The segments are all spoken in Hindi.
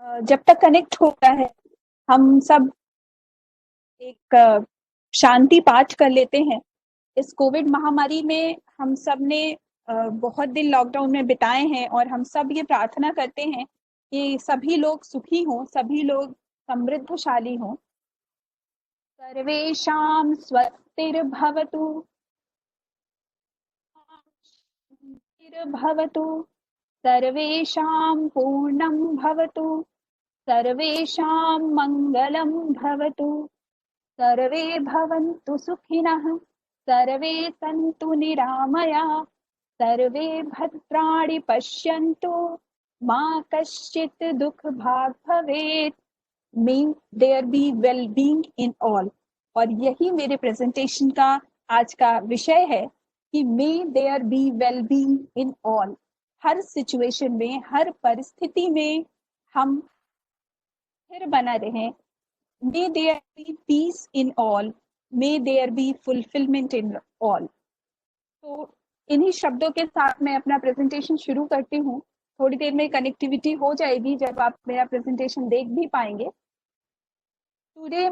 जब तक कनेक्ट होता है हम सब एक शांति पाठ कर लेते हैं। इस कोविड महामारी में हम सब ने बहुत दिन लॉकडाउन में बिताए हैं और हम सब ये प्रार्थना करते हैं कि सभी लोग सुखी हों, सभी लोग समृद्धशाली हों। सर्वेषां स्वस्तिर्भवतु, भवतु, सर्वेषां पूर्णं भवतु, सर्वेषां मङ्गलं भवतु, सर्वे भवन्तु सुखिनः, सर्वे सन्तु निरामयाः, सर्वे भद्राणि पश्यन्तु, मा कश्चित् दुःखभाग् भवेत्। May there be well being in all. और यही मेरे प्रेजेंटेशन का आज का विषय है कि may there be well being in all. हर सिचुएशन में, हर परिस्थिति में हम स्थिर बना रहें। May there be peace in all, may there be fulfilment in all. तो इन्हीं शब्दों के साथ मैं अपना प्रेजेंटेशन शुरू करती हूँ। थोड़ी देर में कनेक्टिविटी हो जाएगी जब आप मेरा प्रेजेंटेशन देख भी पाएंगे। Today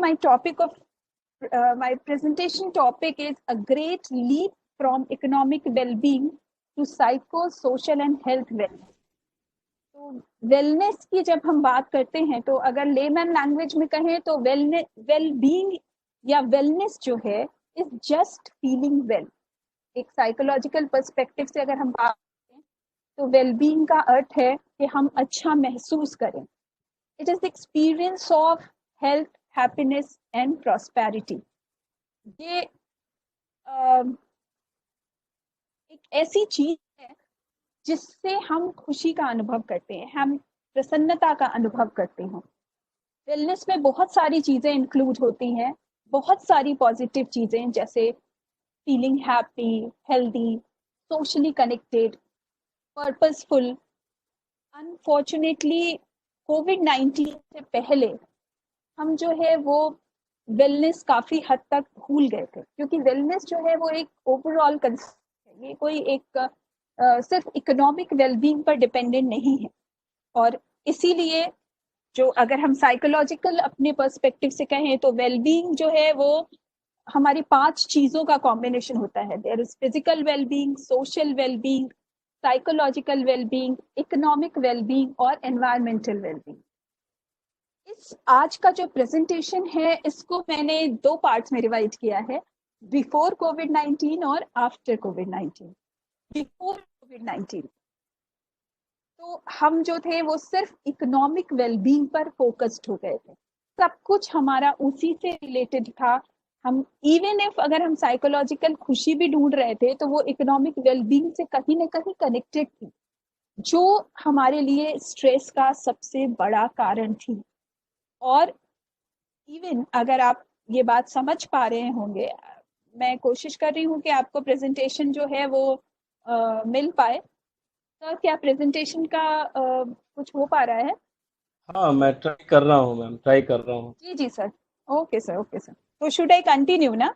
my presentation topic is a great leap from economic well-being to psycho-social and health wellness. तो वेलनेस की जब हम बात करते हैं तो अगर लेमैन लैंग्वेज में कहें तो वेल-बीइंग या वेलनेस जो है इज जस्ट फीलिंग वेल। एक साइकोलॉजिकल पर्सपेक्टिव से अगर हम बात करें तो वेल-बीइंग का अर्थ है कि हम अच्छा महसूस करें। It is the experience of health, happiness and prosperity. ये एक ऐसी चीज है जिससे हम खुशी का अनुभव करते हैं, हम प्रसन्नता का अनुभव करते हैं। वेलनेस में बहुत सारी चीजें इंक्लूड होती हैं, बहुत सारी पॉजिटिव चीजें, जैसे feeling happy, healthy, socially connected, purposeful. Unfortunately कोविड-19 से पहले हम जो है वो वेलनेस काफी हद तक भूल गए थे, क्योंकि वेलनेस जो है वो एक ओवरऑल कंसेप्ट है। ये कोई एक सिर्फ इकोनॉमिक वेलबींग पर डिपेंडेंट नहीं है। और इसीलिए जो अगर हम साइकोलॉजिकल अपने पर्सपेक्टिव से कहें तो वेलबींग जो है वो हमारी 5 चीजों का कॉम्बिनेशन होता है। There is physical wellbeing, social wellbeing, psychological wellbeing, economic wellbeing और एनवायरमेंटल वेलबींग। इस आज का जो प्रेजेंटेशन है इसको मैंने 2 पार्ट्स में डिवाइड किया है, बिफोर कोविड-19 और आफ्टर कोविड-19। बिफोर कोविड-19 तो हम जो थे वो सिर्फ इकोनॉमिक वेलबींग पर फोकस्ड हो गए थे, सब कुछ हमारा उसी से रिलेटेड था। हम इवन इफ अगर हम साइकोलॉजिकल खुशी भी ढूंढ रहे थे तो वो इकोनॉमिक वेलबींग से कहीं ना कहीं कनेक्टेड थी, जो हमारे लिए स्ट्रेस का सबसे बड़ा कारण थी। और इवन अगर आप ये बात समझ पा रहे होंगे, मैं कोशिश कर रही हूँ कि आपको प्रेजेंटेशन जो है वो मिल पाए। सर क्या प्रेजेंटेशन का कुछ हो पा रहा है? हाँ, मैं ट्राई कर रहा हूँ मैम, ट्राई कर रहा हूँ। जी जी sir. Okay sir, okay sir. तो शुड आई कंटिन्यू ना?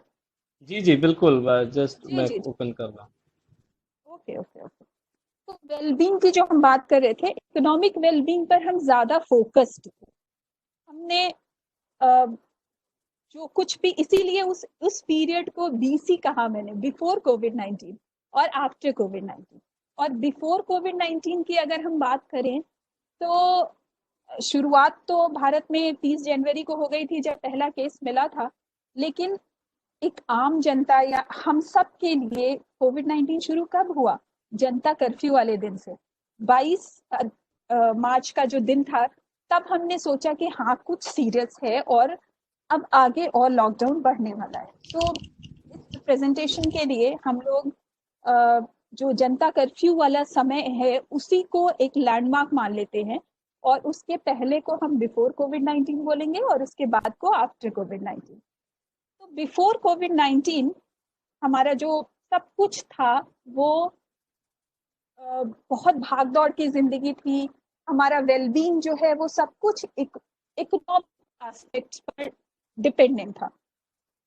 जी जी बिल्कुल, जस्ट जी मैं जी। ओपन कर रहा हूँ। Okay okay okay. तो वेलबींग की जो हम बात कर रहे थे, इकोनॉमिक वेलबींग पर हम ज्यादा फोकस्ड थे। हमने जो कुछ भी, इसीलिए उस पीरियड को बीसी कहा मैंने, बिफोर कोविड-19 और आफ्टर कोविड-19। और बिफोर कोविड-19 की अगर हम बात करें तो शुरुआत तो भारत में 30 जनवरी को हो गई थी जब पहला केस मिला था, लेकिन एक आम जनता या हम सब के लिए कोविड-19 शुरू कब हुआ? जनता कर्फ्यू वाले दिन से। 22 मार्च का जो दिन था, तब हमने सोचा कि हाँ कुछ सीरियस है और अब आगे और लॉकडाउन बढ़ने वाला है। तो इस प्रेजेंटेशन के लिए हम लोग जो जनता कर्फ्यू वाला समय है उसी को एक लैंडमार्क मान लेते हैं, और उसके पहले को हम बिफोर कोविड-19 बोलेंगे और उसके बाद को आफ्टर कोविड-19। तो बिफोर कोविड-19 हमारा जो सब कुछ था वो बहुत भागदौड़ की जिंदगी थी। हमारा वेलबींग जो है वो सब कुछ इकोनॉमिक एस्पेक्ट्स पर डिपेंडेंट था।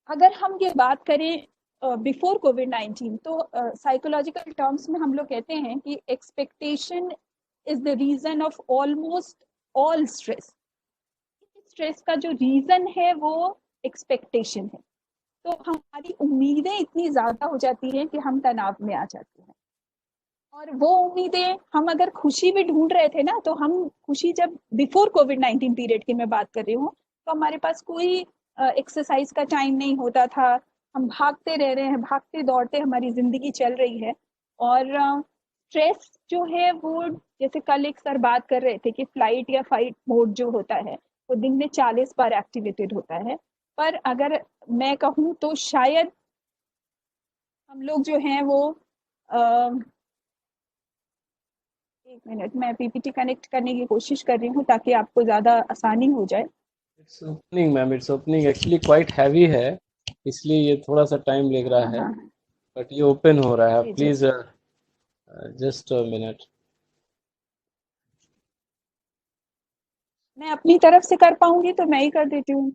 अगर हम ये बात करें बिफोर कोविड-19 तो साइकोलॉजिकल टर्म्स में हम लोग कहते हैं कि expectation is the reason of almost all stress. Stress का जो रीजन है वो एक्सपेक्टेशन है। तो हमारी उम्मीदें इतनी ज्यादा हो जाती हैं कि हम तनाव में आ जाते हैं। और वो उम्मीदें, हम अगर खुशी भी ढूंढ रहे थे ना, तो हम खुशी जब बिफोर कोविड-19 पीरियड की मैं बात कर रही हूँ, तो हमारे पास कोई एक्सरसाइज का टाइम नहीं होता था। हम भागते रह रहे हैं, भागते दौड़ते हमारी जिंदगी चल रही है। और स्ट्रेस जो है वो, जैसे कल एक सर बात कर रहे थे कि फ्लाइट या फाइट मोड जो होता है वो दिन में 40 बार एक्टिवेटेड होता है। पर अगर मैं कहूँ तो शायद हम लोग जो हैं वो एक मिनट, मैं पीपीटी कनेक्ट करने की कोशिश कर रही हूँ ताकि आपको ज़्यादा आसानी हो जाए। It's opening ma'am, it's opening actually quite heavy है, इसलिए ये थोड़ा सा टाइम लग रहा हाँ है, हाँ। बट ये ओपन हो रहा है। जी जी। Please just a minute. मैं अपनी तरफ से कर पाऊंगी तो मैं ही कर देती हूँ।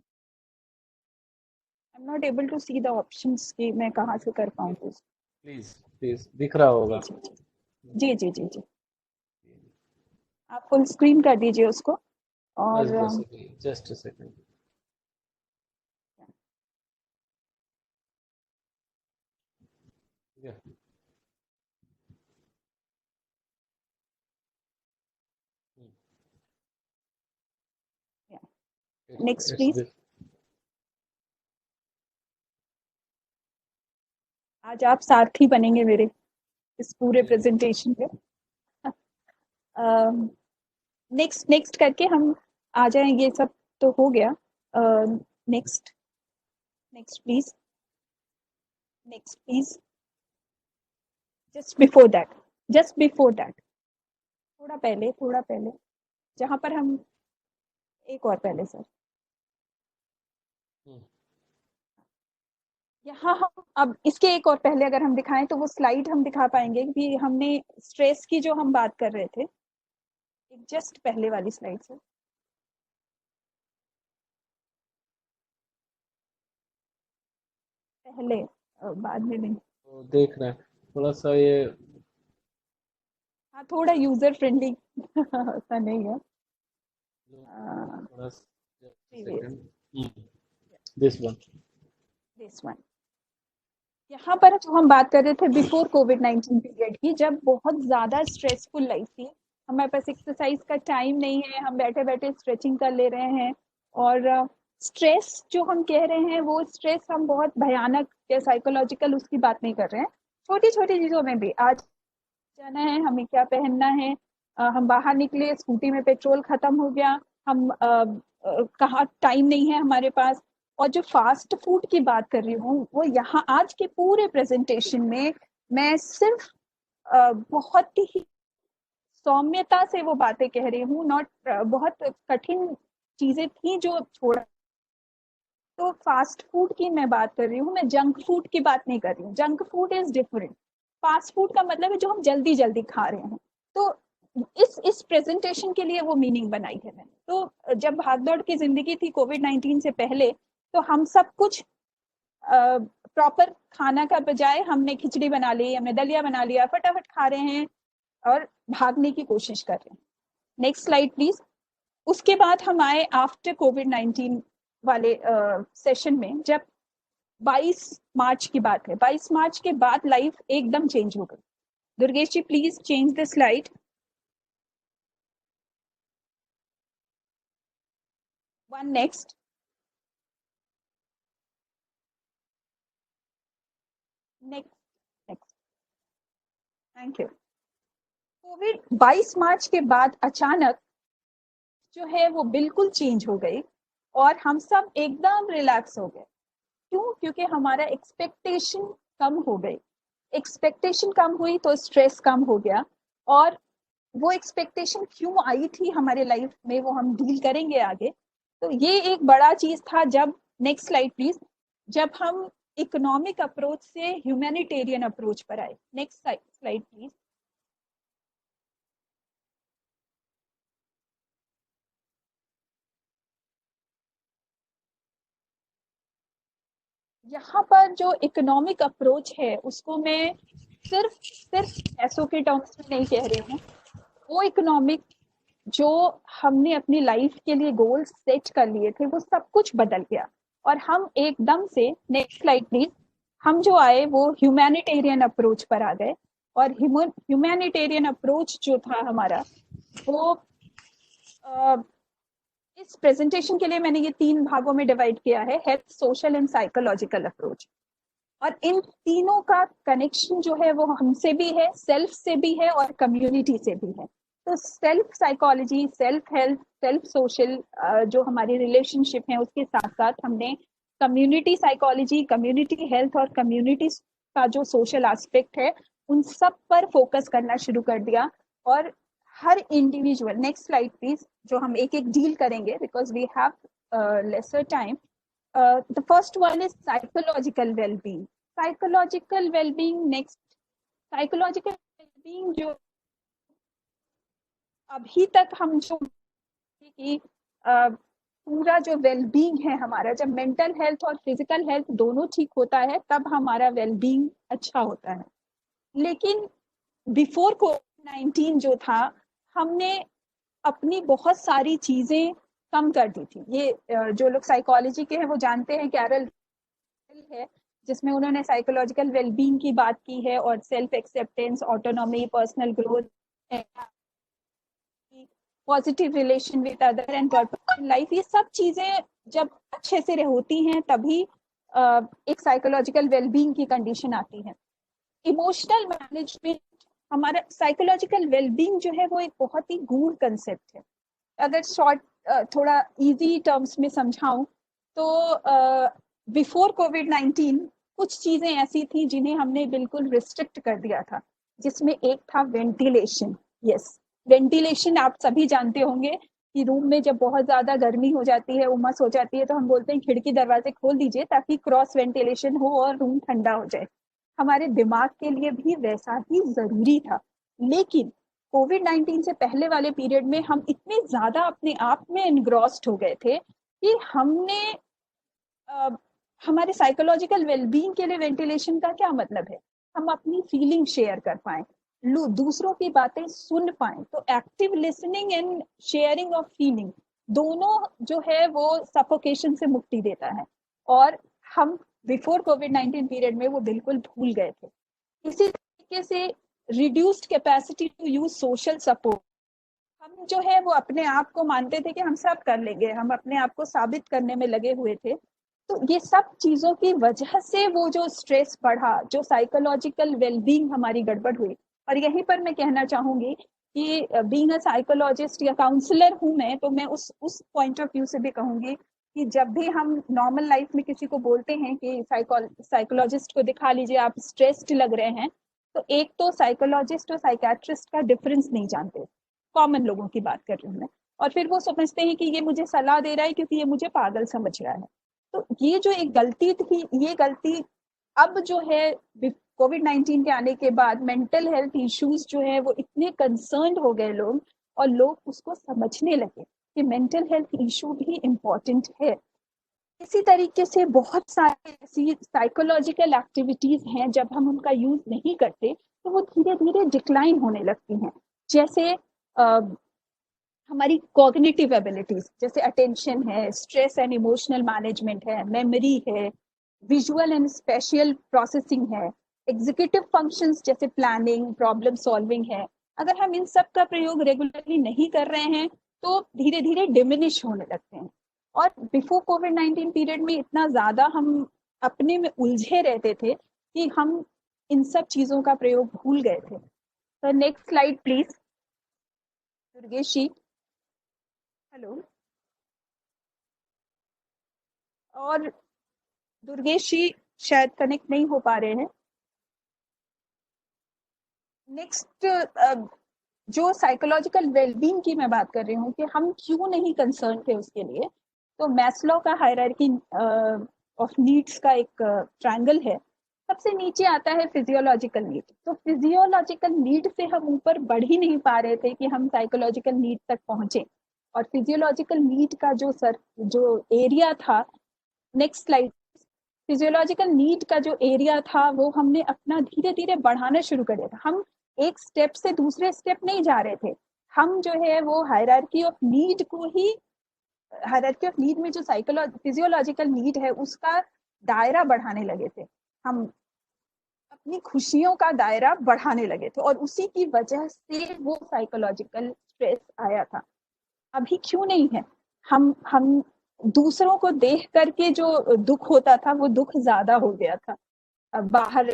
I am not able to see the options कि मैं कहाँ से कर पाऊंगी। प्लीज प्लीज दिख रहा जी होगा। जी जी जी जी जी जी। आप फुल स्क्रीन कर दीजिए उसको। बस और बस अभी just a second. Next it's please. This. आज आप सारथी बनेंगे मेरे इस पूरे प्रेजेंटेशन पे। नेक्स्ट नेक्स्ट करके हम आ जाएं, ये सब तो हो गया। Next next please. Next please. Just before that, just before that, थोड़ा पहले, थोड़ा पहले, जहां पर हम, एक और पहले सर। यहाँ हम अब इसके एक और पहले अगर हम दिखाएं तो वो स्लाइड हम दिखा पाएंगे कि हमने स्ट्रेस की जो हम बात कर रहे थे, एक जस्ट पहले वाली स्लाइड से पहले, बाद में नहीं। तो देख रहे हैं थोड़ा सा ये। हाँ, थोड़ा यूजर फ्रेंडली ऐसा नहीं है। थोड़ा previous, second. This one. This one. यहाँ पर जो हम बात कर रहे थे बिफोर कोविड-19 पीरियड की, जब बहुत ज्यादा स्ट्रेसफुल लाइफ थी, हमारे पास एक्सरसाइज का टाइम नहीं है, हम बैठे बैठे स्ट्रेचिंग कर ले रहे हैं। और स्ट्रेस जो हम कह रहे हैं वो स्ट्रेस हम बहुत भयानक या साइकोलॉजिकल उसकी बात नहीं कर रहे हैं। छोटी छोटी चीजों में भी, आज जाना है, हमें क्या पहनना है, हम बाहर निकले, स्कूटी में पेट्रोल खत्म हो गया, हम कहाँ, टाइम नहीं है हमारे पास। और जो फास्ट फूड की बात कर रही हूँ वो यहाँ आज के पूरे प्रेजेंटेशन में मैं सिर्फ बहुत ही सौम्यता से वो बातें कह रही हूँ, नॉट बहुत कठिन चीजें थी जो छोड़ा। तो फास्ट फूड की मैं बात कर रही हूँ, मैं जंक फूड की बात नहीं कर रही हूँ। Junk food is different. Fast food का मतलब है जो हम जल्दी जल्दी खा रहे हैं। तो इस प्रेजेंटेशन के लिए वो मीनिंग बनाई है मैंने। तो जब भागदौड़ की जिंदगी थी कोविड-19 से पहले, तो हम सब कुछ प्रॉपर खाना का बजाय हमने खिचड़ी बना ली, हमने दलिया बना लिया, फटाफट खा रहे हैं और भागने की कोशिश कर रहे हैं। Next slide please. उसके बाद हम आए आफ्टर कोविड-19 वाले सेशन में, जब 22 मार्च की बात है। 22 मार्च के बाद लाइफ एकदम चेंज हो गई। Durgesh ji please change the slide. One next. Next next. Thank you. COVID 22 मार्च के बाद अचानक जो है वो बिल्कुल चेंज हो गई और हम सब एकदम रिलैक्स हो गए। क्यों? क्योंकि हमारा एक्सपेक्टेशन कम हो गई। एक्सपेक्टेशन कम हुई तो स्ट्रेस कम हो गया। और वो एक्सपेक्टेशन क्यों आई थी हमारे लाइफ में वो हम डील करेंगे आगे। तो ये एक बड़ा चीज था जब, नेक्स्ट स्लाइड प्लीज, जब हम इकोनॉमिक अप्रोच से ह्यूमैनिटेरियन अप्रोच पर आए। Next slide please. यहाँ पर जो इकोनॉमिक अप्रोच है उसको मैं सिर्फ सिर्फ पैसों के टर्म्स में नहीं कह रही हूँ। वो इकोनॉमिक जो हमने अपनी लाइफ के लिए गोल सेट कर लिए थे वो सब कुछ बदल गया और हम एकदम से, नेक्स्ट स्लाइड प्लीज, हम जो आए वो ह्यूमैनिटेरियन अप्रोच पर आ गए। और ह्यूमैनिटेरियन अप्रोच जो था हमारा वो इस प्रेजेंटेशन के लिए मैंने ये 3 भागों में डिवाइड किया है, health, social and psychological approach. और इन तीनों का कनेक्शन जो है वो हमसे भी है, सेल्फ से भी है और कम्युनिटी से भी है। तो self psychology, self health, self social जो हमारी रिलेशनशिप है उसके साथ साथ हमने कम्युनिटी साइकोलॉजी, कम्युनिटी हेल्थ और कम्युनिटी का जो सोशल एस्पेक्ट है उन सब पर फोकस करना शुरू कर दिया। और हर इंडिविजुअल, नेक्स्ट स्लाइड प्लीज, जो हम एक एक डील करेंगे because we have lesser time. The first one is psychological well-being. Psychological well-being, next, psychological well-being जो अभी तक हम जो कि पूरा जो वेलबींग है हमारा, जब मेंटल हेल्थ और फिजिकल हेल्थ दोनों ठीक होता है तब हमारा वेलबींग अच्छा होता है। लेकिन बिफोर कोविड-19 जो था, हमने अपनी बहुत सारी चीजें कम कर दी थी। ये जो लोग साइकोलॉजी के हैं वो जानते हैं, कैरल है जिसमें उन्होंने साइकोलॉजिकल वेलबींग की बात की है और self acceptance, autonomy, personal growth, positive relation with other and purpose in life, ये सब चीजें जब अच्छे से होती हैं तभी एक साइकोलॉजिकल वेलबींग की कंडीशन आती है। इमोशनल मैनेजमेंट, हमारा साइकोलॉजिकल वेलबींग जो है वो एक बहुत ही गूढ़ कंसेप्ट है। अगर शॉर्ट थोड़ा इजी टर्म्स में समझाऊं तो बिफोर कोविड-19 कुछ चीजें ऐसी थी जिन्हें हमने बिल्कुल रिस्ट्रिक्ट कर दिया था, जिसमें एक था वेंटिलेशन। यस, वेंटिलेशन आप सभी जानते होंगे कि रूम में जब बहुत ज्यादा गर्मी हो जाती है, उमस हो जाती है, तो हम बोलते हैं खिड़की दरवाजे खोल दीजिए ताकि क्रॉस वेंटिलेशन हो और रूम ठंडा हो जाए। हमारे दिमाग के लिए भी वैसा ही जरूरी था। लेकिन कोविड-19 से पहले वाले पीरियड में हम इतने ज्यादा अपने आप में एनग्रॉस्ड हो गए थे कि हमने हमारे साइकोलॉजिकल वेलबींग के लिए वेंटिलेशन का क्या मतलब है, हम अपनी फीलिंग शेयर कर पाए, दूसरों की बातें सुन पाए। तो active listening and sharing of feeling दोनों जो है वो सफोकेशन से मुक्ति देता है, और हम बिफोर कोविड-19 पीरियड में वो बिल्कुल भूल गए थे। इसी तरीके से reduced capacity to use social support, हम जो है वो अपने आप को मानते थे कि हम सब कर लेंगे, हम अपने आप को साबित करने में लगे हुए थे। तो ये सब चीजों की वजह से वो जो स्ट्रेस बढ़ा, जो साइकोलॉजिकल वेलबींग हमारी गड़बड़ हुई। और यहीं पर मैं कहना चाहूंगी कि बीइंग अ साइकोलॉजिस्ट या काउंसलर हूं मैं, तो मैं उस पॉइंट ऑफ व्यू से भी कहूंगी कि जब भी हम नॉर्मल लाइफ में किसी को बोलते हैं कि साइकोलॉजिस्ट को दिखा लीजिए, आप स्ट्रेस्ड लग रहे हैं, तो एक तो साइकोलॉजिस्ट और साइकेट्रिस्ट का डिफरेंस नहीं जानते, कॉमन लोगों की बात कर रही हूँ मैं। और फिर वो समझते हैं कि ये मुझे सलाह दे रहा है क्योंकि ये मुझे पागल समझ रहा है। तो ये जो एक गलती थी, ये गलती अब जो है कोविड-19 के आने के बाद मेंटल हेल्थ इश्यूज जो है वो इतने कंसर्न हो गए लोग, और लोग उसको समझने लगे कि मेंटल हेल्थ इशू भी इम्पोर्टेंट है। इसी तरीके से बहुत सारी ऐसी साइकोलॉजिकल एक्टिविटीज हैं, जब हम उनका यूज नहीं करते तो वो धीरे धीरे डिक्लाइन होने लगती हैं। जैसे हमारी कॉग्निटिव एबिलिटीज, जैसे अटेंशन है, स्ट्रेस एंड इमोशनल मैनेजमेंट है, मेमोरी है, विजुअल एंड स्पेशियल प्रोसेसिंग है, एग्जीक्यूटिव फंक्शंस जैसे प्लानिंग, प्रॉब्लम सॉल्विंग है। अगर हम इन सब का प्रयोग रेगुलरली नहीं कर रहे हैं तो धीरे धीरे डिमिनिश होने लगते हैं। और बिफोर कोविड-19 पीरियड में इतना ज्यादा हम अपने में उलझे रहते थे कि हम इन सब चीजों का प्रयोग भूल गए थे। तो next slide please, Durgesh ji. Hello, और दुर्गेश जी शायद कनेक्ट नहीं हो पा रहे हैं। नेक्स्ट, जो साइकोलॉजिकल वेलबींग की मैं बात कर रही हूँ कि हम क्यों नहीं कंसर्न थे उसके लिए, तो मैस्लो का हायरार्की ऑफ नीड्स का एक ट्रायंगल है। सबसे नीचे आता है फिजियोलॉजिकल नीड। तो फिजियोलॉजिकल नीड से हम ऊपर बढ़ ही नहीं पा रहे थे कि हम साइकोलॉजिकल नीड तक पहुंचे। और फिजियोलॉजिकल नीड का जो एरिया था, नेक्स्ट स्लाइड, फिजियोलॉजिकल नीड का जो एरिया था वो हमने अपना धीरे धीरे बढ़ाना शुरू कर दिया था। हम एक स्टेप से दूसरे स्टेप नहीं जा रहे थे, हम जो है वो हायरार्की ऑफ नीड को ही, हायरार्की ऑफ नीड में जो फिजियोलॉजिकल नीड है उसका दायरा बढ़ाने लगे थे, हम अपनी खुशियों का दायरा बढ़ाने लगे थे, और उसी की वजह से वो साइकोलॉजिकल स्ट्रेस आया था। अभी क्यों नहीं है? हम दूसरों को देख करके जो दुख होता था वो दुख ज्यादा हो गया था। अब बाहर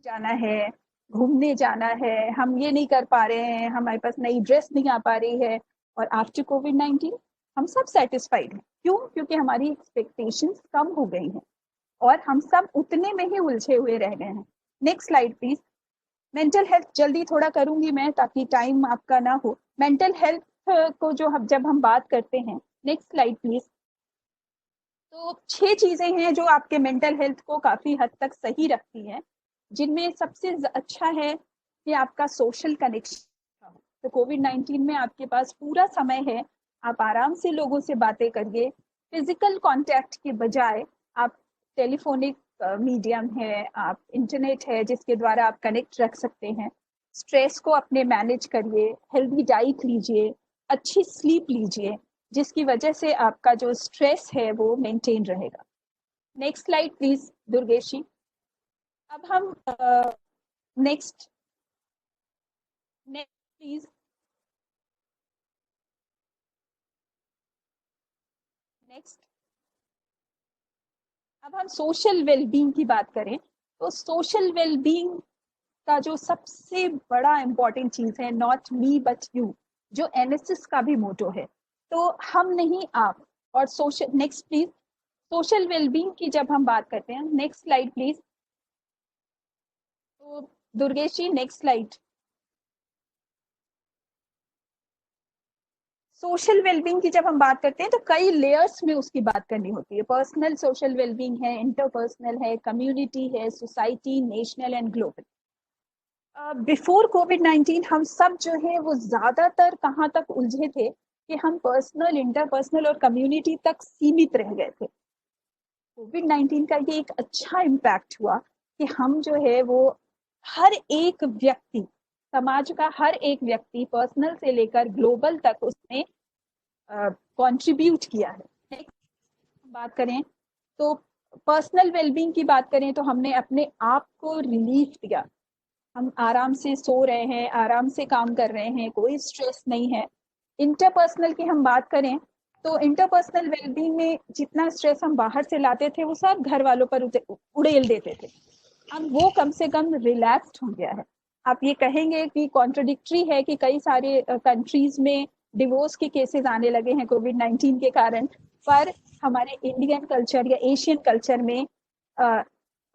जाना है, घूमने जाना है, हम ये नहीं कर पा रहे हैं, हमारे पास नई ड्रेस नहीं आ पा रही है, और आफ्टर कोविड-19 हम सब सेटिस्फाइड हैं। क्यों? क्योंकि हमारी एक्सपेक्टेशंस कम हो गई हैं और हम सब उतने में ही उलझे हुए रह गए हैं। Next slide please. Mental health जल्दी थोड़ा करूंगी मैं ताकि टाइम आपका ना हो। मेंटल हेल्थ को जो जब हम बात करते हैं, नेक्स्ट स्लाइड प्लीज, तो 6 चीजें हैं जो आपके मेंटल हेल्थ को काफी हद तक सही रखती हैं, जिनमें सबसे अच्छा है कि आपका सोशल कनेक्शन। तो कोविड-19 में आपके पास पूरा समय है, आप आराम से लोगों से बातें करिए। फिजिकल कांटेक्ट के बजाय आप टेलीफोनिक मीडियम है, आप इंटरनेट है जिसके द्वारा आप कनेक्ट रख सकते हैं। स्ट्रेस को अपने मैनेज करिए, हेल्दी डाइट लीजिए, अच्छी स्लीप लीजिए, जिसकी वजह से आपका जो स्ट्रेस है वो मेंटेन रहेगा। नेक्स्ट स्लाइड प्लीज दुर्गेश जी। अब हम नेक्स्ट नेक्स्ट प्लीज, नेक्स्ट। अब हम सोशल वेलबींग की बात करें तो सोशल वेलबींग का जो सबसे बड़ा इंपॉर्टेंट चीज है, नॉट मी बट यू, जो एनएसएस का भी मोटो है, तो हम नहीं आप। और social, next please, social wellbeing की जब हम बात करते हैं, नेक्स्ट स्लाइड प्लीज, तो दुर्गेश जी नेक्स्ट स्लाइड। सोशल वेलबींग की जब हम बात करते हैं तो कई लेयर्स में उसकी बात करनी होती है। पर्सनल सोशल वेलबींग है, इंटरपर्सनल है, कम्युनिटी है, society, national and global. Before कोविड-19 हम सब जो है वो ज्यादातर कहाँ तक उलझे थे कि हम पर्सनल, इंटरपर्सनल और कम्युनिटी तक सीमित रह गए थे। कोविड-19 का ये एक अच्छा इम्पैक्ट हुआ कि हम जो है वो हर एक व्यक्ति, समाज का हर एक व्यक्ति, पर्सनल से लेकर ग्लोबल तक उसने कंट्रीब्यूट किया है। नेक्स्ट बात करें तो पर्सनल वेलबींग की बात करें तो हमने अपने आप को रिलीफ दिया, हम आराम से सो रहे हैं, आराम से काम कर रहे हैं, कोई स्ट्रेस नहीं है। इंटरपर्सनल की हम बात करें तो इंटरपर्सनल वेलबींग में जितना स्ट्रेस हम बाहर से लाते थे वो सब घर वालों पर उड़ेल देते थे, अब वो कम से कम रिलैक्स्ड हो गया है। आप ये कहेंगे कि कॉन्ट्रडिक्टरी है कि कई सारे कंट्रीज में डिवोर्स के केसेस आने लगे हैं कोविड-19 के कारण, पर हमारे इंडियन कल्चर या एशियन कल्चर में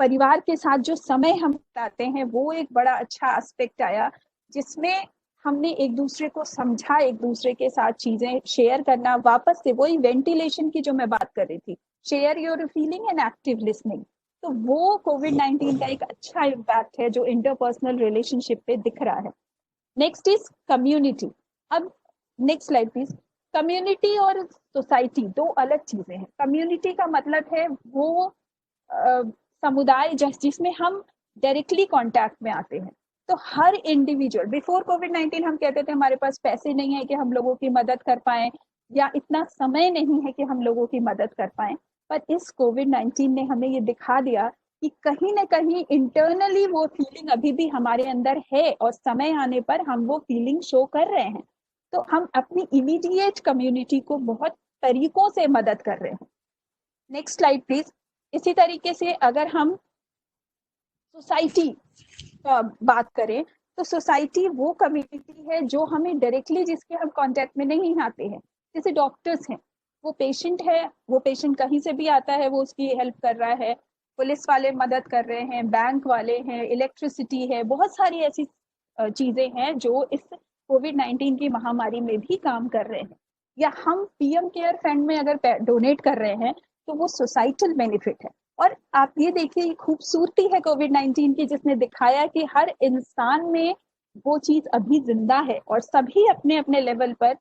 परिवार के साथ जो समय हम बिताते हैं वो एक बड़ा अच्छा एस्पेक्ट आया, जिसमें हमने एक दूसरे को समझा, एक दूसरे के साथ चीजें शेयर करना, वापस से वही वेंटिलेशन की जो मैं बात कर रही थी, share your feeling and active listening. तो वो कोविड-19 का एक अच्छा इम्पैक्ट है जो इंटरपर्सनल रिलेशनशिप पे दिख रहा है। Next is community. अब नेक्स्ट स्लाइड प्लीज। कम्युनिटी और सोसाइटी दो अलग चीजें हैं। कम्युनिटी का मतलब है वो समुदाय जिसमें हम डायरेक्टली कांटेक्ट में आते हैं। तो हर इंडिविजुअल, बिफोर कोविड-19 हम कहते थे हमारे पास पैसे नहीं है कि हम लोगों की मदद कर पाए, या इतना समय नहीं है कि हम लोगों की मदद कर पाए, पर इस कोविड-19 ने हमें ये दिखा दिया कि कहीं ना कहीं इंटरनली वो फीलिंग अभी भी हमारे अंदर है और समय आने पर हम वो फीलिंग शो कर रहे हैं। तो हम अपनी इमीडिएट कम्युनिटी को बहुत तरीकों से मदद कर रहे हैं। Next slide please. इसी तरीके से अगर हम सोसाइटी का बात करें तो सोसाइटी वो कम्युनिटी है जो हमें डायरेक्टली, जिसके हम कांटेक्ट में नहीं आते हैं। जैसे डॉक्टर्स हैं, वो पेशेंट है, वो पेशेंट कहीं से भी आता है वो उसकी हेल्प कर रहा है, पुलिस वाले मदद कर रहे हैं, बैंक वाले हैं, इलेक्ट्रिसिटी है, बहुत सारी ऐसी चीजें हैं जो इस कोविड-19 की महामारी में भी काम कर रहे हैं। या हम पीएम केयर फंड में अगर डोनेट कर रहे हैं तो वो सोसाइटल बेनिफिट है। और आप ये देखिए, खूबसूरती है कोविड-19 की, जिसने दिखाया कि हर इंसान में वो चीज अभी जिंदा है और सभी अपने अपने लेवल पर।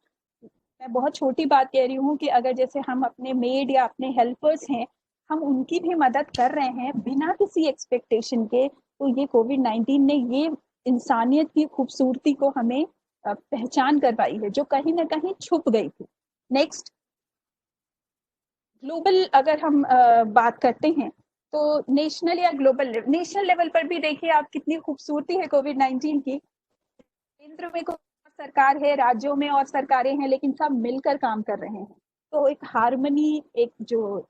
मैं बहुत छोटी बात कह रही हूँ कि अगर जैसे हम अपने मेड या अपने हेल्पर्स हैं, हम उनकी भी मदद कर रहे हैं बिना किसी एक्सपेक्टेशन के, तो ये कोविड-19 ने ये इंसानियत की खूबसूरती को हमें पहचान कर पाई है, जो कहीं ना कहीं छुप गई थी। नेक्स्ट, ग्लोबल अगर हम बात करते हैं तो नेशनल या ग्लोबल, नेशनल लेवल पर भी देखिए आप कितनी खूबसूरती है कोविड-19 की। केंद्र में सरकार है, राज्यों में और सरकारें हैं, लेकिन सब मिलकर काम कर रहे हैं। तो एक हार्मनी, एक जो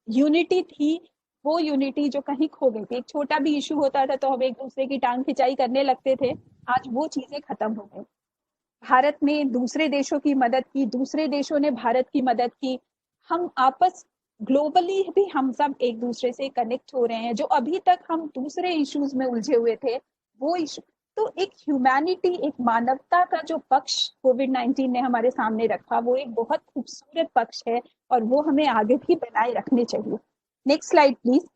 यूनिटी थी, वो यूनिटी जो कहीं खो गई थी। एक छोटा भी इशू होता था तो हम एक दूसरे की टांग खिंचाई करने लगते थे, आज वो चीजें खत्म हो गई। भारत ने दूसरे देशों की मदद की, दूसरे देशों ने भारत की मदद की। हम आपस ग्लोबली भी हम सब एक दूसरे से कनेक्ट हो रहे हैं। जो अभी तक हम दूसरे इश्यूज में उलझे हुए थे, वो इशू, तो एक ह्यूमैनिटी, एक मानवता का जो पक्ष कोविड-19 ने हमारे सामने रखा, वो एक बहुत खूबसूरत पक्ष है और वो हमें आगे भी बनाए रखने चाहिए। Next slide please.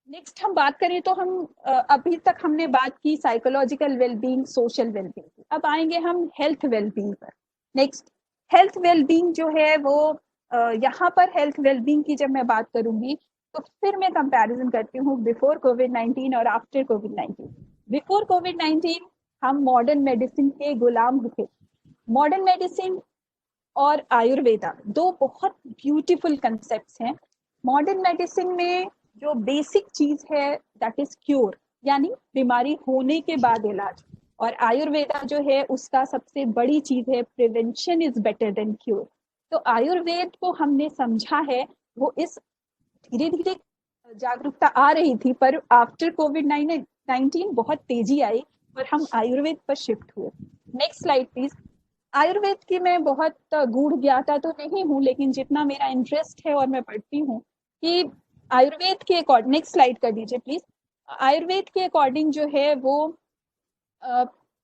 नेक्स्ट हम बात करें तो हम अभी तक हमने बात की साइकोलॉजिकल वेलबींग, सोशल वेलबींग की। अब आएंगे हम हेल्थ वेलबींग पर। नेक्स्ट, हेल्थ वेलबींग जो है वो यहाँ पर हेल्थ वेलबींग की जब मैं बात करूंगी तो फिर मैं कंपैरिजन करती हूँ बिफोर कोविड-19 और आफ्टर कोविड-19। बिफोर कोविड-19 हम मॉडर्न मेडिसिन के गुलाम थे। मॉडर्न मेडिसिन और आयुर्वेदा दो बहुत ब्यूटीफुल कंसेप्ट्स हैं। मॉडर्न मेडिसिन में जो बेसिक चीज है दैट इज क्योर, यानी बीमारी होने के बाद इलाज। और आयुर्वेदा जो है उसका सबसे बड़ी चीज है prevention is better than cure. तो आयुर्वेद को हमने समझा है, वो इस धीरे धीरे जागरूकता आ रही थी, पर आफ्टर कोविड-19 बहुत तेजी आई और हम आयुर्वेद पर शिफ्ट हुए। Next slide please. आयुर्वेद की मैं बहुत गूढ़ ज्ञाता तो नहीं हूँ, लेकिन जितना मेरा इंटरेस्ट है और मैं पढ़ती हूँ कि आयुर्वेद के अकॉर्डिंग, नेक्स्ट स्लाइड कर दीजिए प्लीज। आयुर्वेद के अकॉर्डिंग जो है वो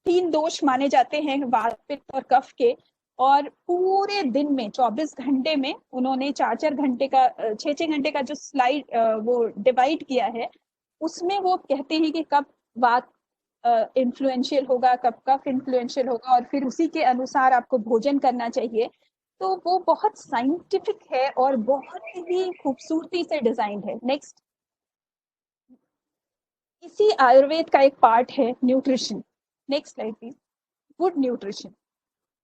3 दोष माने जाते हैं, वात, पित्त और कफ के। और पूरे दिन में 24 घंटे में उन्होंने 4-4 घंटे का 6-6 घंटे का जो स्लाइड वो डिवाइड किया है, उसमें वो कहते हैं कि कब वात इन्फ्लुएंशियल होगा, कब कफ इन्फ्लुएंशियल होगा, और फिर उसी के अनुसार आपको भोजन करना चाहिए। तो वो बहुत साइंटिफिक है और बहुत ही खूबसूरती से डिजाइन है। नेक्स्ट, इसी आयुर्वेद का एक पार्ट है nutrition. Next slide please. Good nutrition.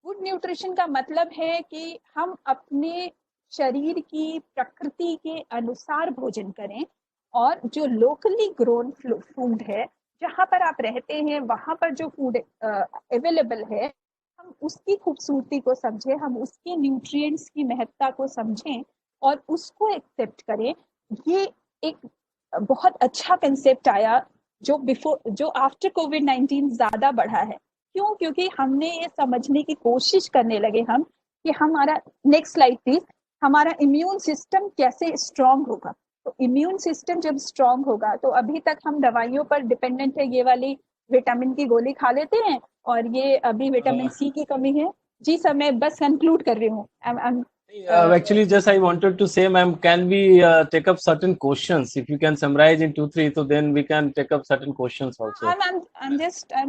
Good nutrition का मतलब है कि हम अपने शरीर की प्रकृति के अनुसार भोजन करें, और जो लोकली ग्रोन फूड है, जहाँ पर आप रहते हैं वहां पर जो फूड अवेलेबल है, हम उसकी खूबसूरती को समझें, हम उसके न्यूट्रिएंट्स की महत्ता को समझें और उसको एक्सेप्ट करें। ये एक बहुत अच्छा कंसेप्ट आया जो जो आफ्टर कोविड-19 ज्यादा बढ़ा है। क्यों? क्योंकि हमने ये समझने की कोशिश करने लगे हम कि हमारा, नेक्स्ट स्लाइड प्लीज, हमारा इम्यून सिस्टम कैसे स्ट्रांग होगा। तो इम्यून सिस्टम जब स्ट्रांग होगा तो अभी तक हम दवाइयों पर डिपेंडेंट है, ये वाली विटामिन की गोली खा लेते हैं और ये अभी विटामिन सी की कमी है। जी सर, मैं बस कंक्लूड कर रही हूँ। Actually, just I wanted to say, ma'am, can we take up certain questions? If you can summarize in 2-3, so then we can take up certain questions also. I'm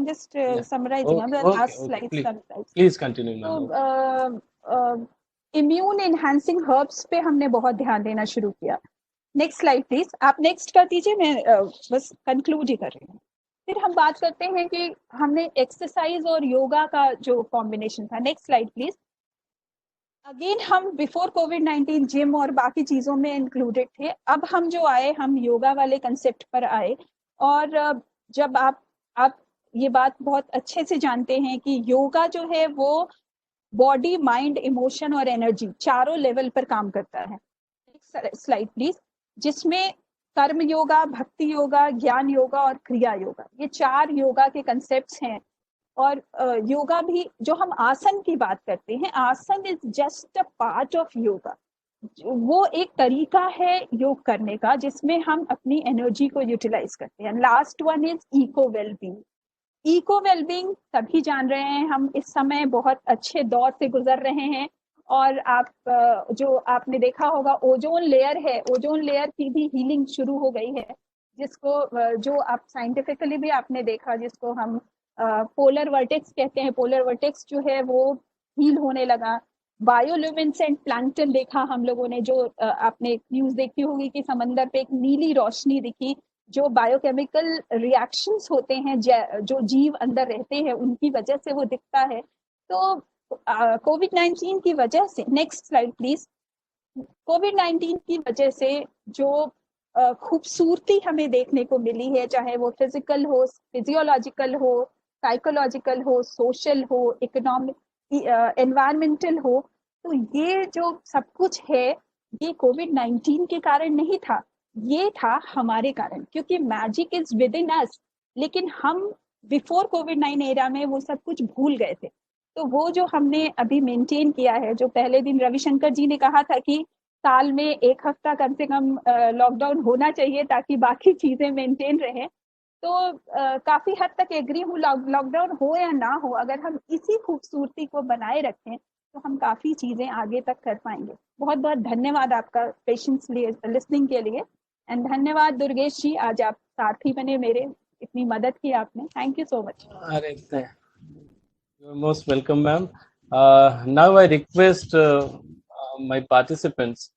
just Yeah. summarizing. I'm Okay, the okay, last okay. slide. Please continue, ma'am. तो इम्यून एनहांसिंग हर्ब्स पे हमने बहुत ध्यान देना शुरू किया। Next slide please. आप नेक्स्ट कर दीजिए, मैं बस कंक्लूड ही कर रही हूँ। फिर हम बात करते हैं कि हमने एक्सरसाइज और योगा का जो कॉम्बिनेशन था। Next slide please. अगेन हम बिफोर कोविड-19 जिम और बाकी चीजों में इंक्लूडेड थे। अब हम जो आए, हम योगा वाले कंसेप्ट पर आए। और जब आप ये बात बहुत अच्छे से जानते हैं कि योगा जो है वो बॉडी, माइंड, इमोशन और एनर्जी चारों लेवल पर काम करता है। Slide please. जिसमें कर्म योगा, भक्ति योगा, ज्ञान योगा और क्रिया योगा, ये 4 योगा के कंसेप्ट्स हैं। और योगा भी, जो हम आसन की बात करते हैं, आसन is just a part of yoga. वो एक तरीका है योग करने का जिसमें हम अपनी एनर्जी को यूटिलाइज करते हैं। Last one is eco wellbeing. Eco wellbeing सभी जान रहे हैं, हम इस समय बहुत अच्छे दौर से गुजर रहे हैं। और आप जो आपने देखा होगा, ओजोन लेयर है, ओजोन लेयर की भी हीलिंग शुरू हो गई है, जिसको जो आप साइंटिफिकली भी आपने देखा, जिसको हम पोलर वर्टेक्स कहते हैं। पोलर वर्टेक्स जो है वो हील होने लगा। बायोल्यूमिनेसेंट प्लैंकटन देखा हम लोगों ने, जो आपने न्यूज देखी होगी कि समंदर पे एक नीली रोशनी दिखी, जो बायोकेमिकल रिएक्शंस होते हैं जो जीव अंदर रहते हैं उनकी वजह से वो दिखता है। तो कोविड-19 की वजह से, नेक्स्ट स्लाइड प्लीज, कोविड-19 की वजह से जो खूबसूरती हमें देखने को मिली है, चाहे वो फिजिकल हो, फिजियोलॉजिकल हो, साइकोलॉजिकल हो, सोशल हो, इकोनॉमिक, एनवायरमेंटल हो, तो ये जो सब कुछ है ये कोविड-19 के कारण नहीं था, ये था हमारे कारण, क्योंकि मैजिक इज विद इन अस। लेकिन हम बिफोर कोविड-19 एरा में वो सब कुछ भूल गए थे। तो वो जो हमने अभी मेंटेन किया है, जो पहले दिन रविशंकर जी ने कहा था कि साल में 1 हफ्ता कम से कम लॉकडाउन होना चाहिए ताकि बाकी चीजें मेंटेन रहे, तो काफी हद तक एग्री हूँ। लॉकडाउन हो या ना हो, अगर हम इसी खूबसूरती को बनाए रखें तो हम काफी चीजें आगे तक कर पाएंगे। बहुत बहुत धन्यवाद आपका पेशेंस लिसनिंग के लिए, एंड धन्यवाद दुर्गेश जी, आज आप साथी बने मेरे, इतनी मदद की आपने, थैंक यू सो मच। अरे, you're most welcome, ma'am. Now I request my participants,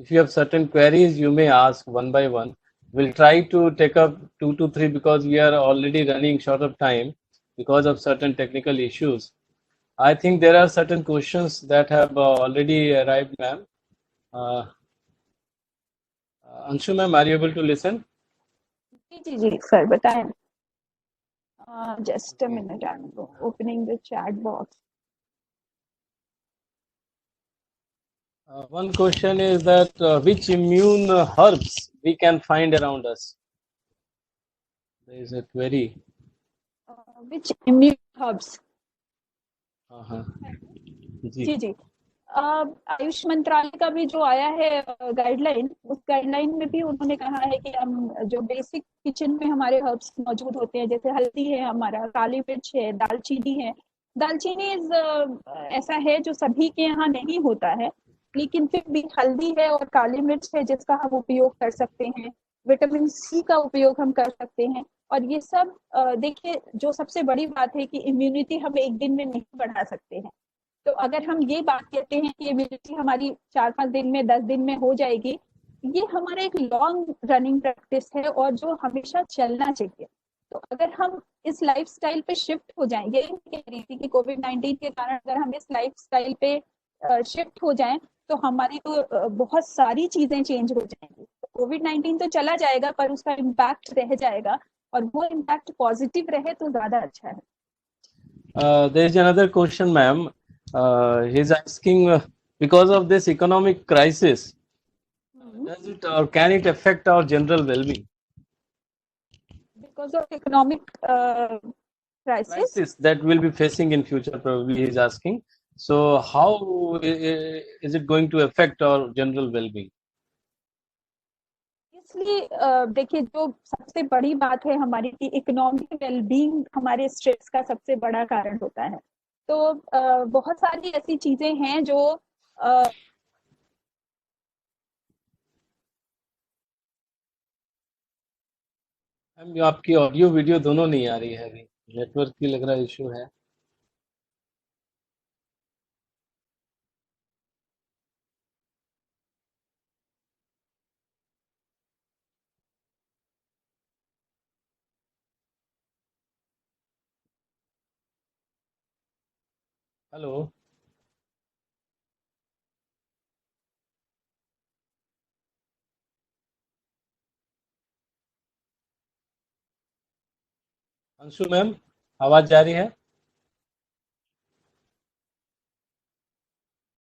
if you have certain queries, you may ask one by one. We'll try to take up 2 to 3 because we are already running short of time because of certain technical issues. I think there are certain questions that have already arrived, ma'am. Anshu, ma'am, are you able to listen? जी जी जी सर, बताएं। Just a Okay. Minute, I am opening the chat box. One question is that which immune herbs we can find around us? There is a query. Which immune herbs. Uh-huh. जी जी, आयुष मंत्रालय का भी जो आया है गाइडलाइन, उस गाइडलाइन में भी उन्होंने कहा है कि हम जो बेसिक किचन में हमारे हर्ब्स मौजूद होते हैं, जैसे हल्दी है, हमारा काली मिर्च है, दालचीनी है। दालचीनी ऐसा है जो सभी के यहाँ नहीं होता है, लेकिन फिर भी हल्दी है और काली मिर्च है जिसका हम उपयोग कर सकते हैं। विटामिन सी का उपयोग हम कर सकते हैं। और ये सब देखिए, जो सबसे बड़ी बात है कि इम्यूनिटी हम एक दिन में नहीं बढ़ा सकते हैं। तो अगर हम ये बात कहते हैं कि इम्यूनिटी हमारी 4-5 दिन में, 10 दिन में हो जाएगी, ये हमारा एक लॉन्ग रनिंग प्रैक्टिस है और जो हमेशा चलना चाहिए। तो अगर हम इस लाइफस्टाइल पे शिफ्ट हो जाएं, ये कह रही थी कि कोविड-19 के कारण अगर हम इस लाइफस्टाइल पे शिफ्ट हो जाएं तो हमारी तो बहुत सारी चीजें चेंज हो जाएंगी। कोविड-19 तो चला जाएगा पर उसका इम्पैक्ट रह जाएगा, और वो इम्पैक्ट पॉजिटिव रहे तो ज्यादा अच्छा है। There is another question, ma'am. He's asking because of this economic crisis, does it or can it affect our general well-being? Because of economic crisis That we'll be facing in future, probably he's asking. So, how is it going to affect our general well-being? इसलिए देखिए, जो सबसे बड़ी बात है हमारी कि इकोनॉमिक वेलबींग हमारे स्ट्रेस का सबसे बड़ा कारण होता है। तो बहुत सारी ऐसी चीजें हैं जो मैम, आपकी ऑडियो वीडियो दोनों नहीं आ रही है, अभी नेटवर्क की लग रहा इशू है। हेलो अंशु मैम, आवाज जा रही है?